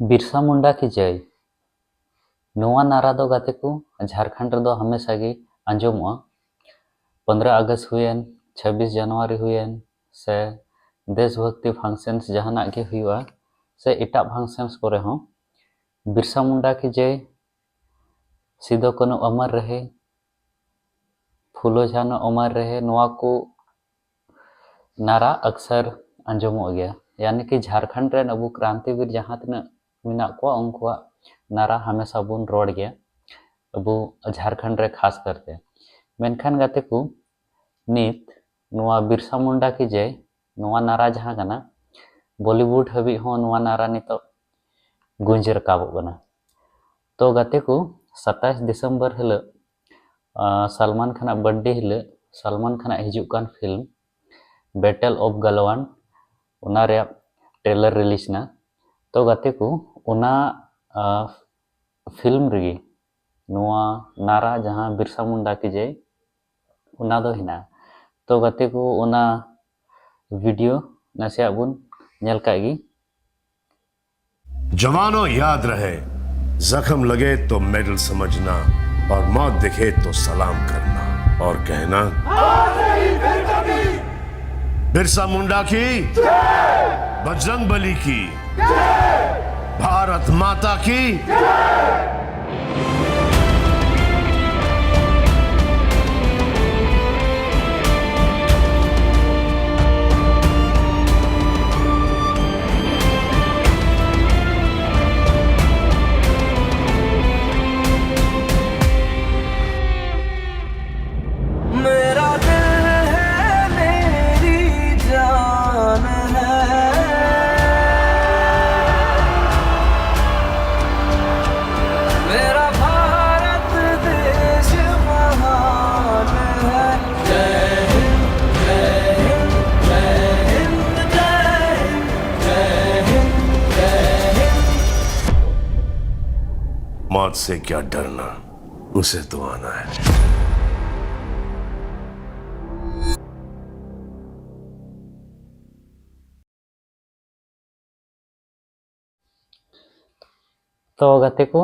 बिरसा मुंडा की जय। नोआ नारा दो गाते को झारखंड रेदो हमेशा गे आंजोमोआ। 15 अगस्त हुएन, 26 जनवरी हुएन से देशभक्ति फंक्शंस जहाना के हुआ से एटा फंक्शंस करे हो बिरसा मुंडा की जय, सिदो कान्हू अमर रहे, फूलो झानो अमर रहे, नोआ को नारा अक्सर आंजोमो गया। यानी कि झारखंड रेन अबु क्रांतिवीर जहां तिना मिना को उनकुआ नारा हमेशा बुन रोड गया अबु झारखंड रे खास करते मेनखान गाते को नित नोआ बिरसा मुंडा की जय नोआ नारा जहां गाना बॉलीवुड हबी हो नोआ नारा नितो गुंज रकाबो गना। तो गाते को 27 दिसंबर हिल सलमान खाना बर्थडे हिल सलमान खाना हिजुक कान फिल्म बैटल ऑफ गलवान उना रे ट्रेलर रिलीज ना। तो गाते को उना फिल्म रे नोआ नारा जहां बिरसा मुंडा की जय उना दो हिना। तो गाते को उना वीडियो नासे बुन नेल कागी। जवानों याद रहे, जख्म लगे तो मेडल समझना और मौत दिखे तो सलाम करना और कहना बिरसा मुंडा की बजरंग बली की भारत माता की। मेरा दिल है मेरी जान है, मेरा भारत देश महान है। जय हिंद जय हिंद जय हिंद जय हिंद जय हिंद जय हिंद। मौत से क्या डरना, उसे तो आना है। तो गाते को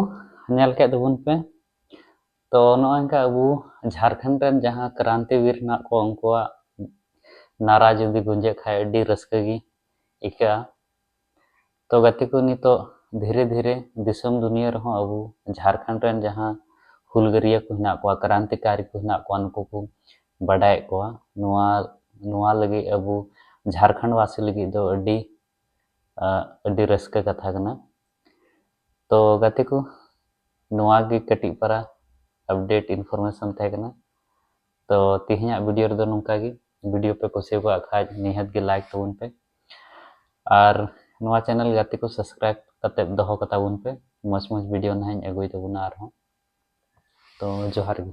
नेल के दबुन पे तो नोंका अबु झारखंड रेन जहां क्रांतिवीर ना को उनकुआ नारा जुदी गुंजे खाए अड्डी रस्कगी इका। तो गाते को नितो धीरे धीरे दिसम दुनिया रहो अबु झारखंड रेन जहां हुलगरिया को हिना को क्रांतिकारी को हिना को उनको को बडाय को नोआ नोआ लगी अबु झारखंड वासी लगी दो अड्डी रस्का कथा कना। तो गाते को नोआ गी कटी पारा अपडेट इन्फॉर्मेशन थे कना। तो तिहिया वीडियो रे दो नोंका गी वीडियो पे कुसी को खाज निहत गे लाइक तबुन पे और नोआ चैनल गाते को सब्सक्राइब कते दोहो कता बुन पे मज मज वीडियो नाइन अगुई तबुना आर हो। तो जोहार गी।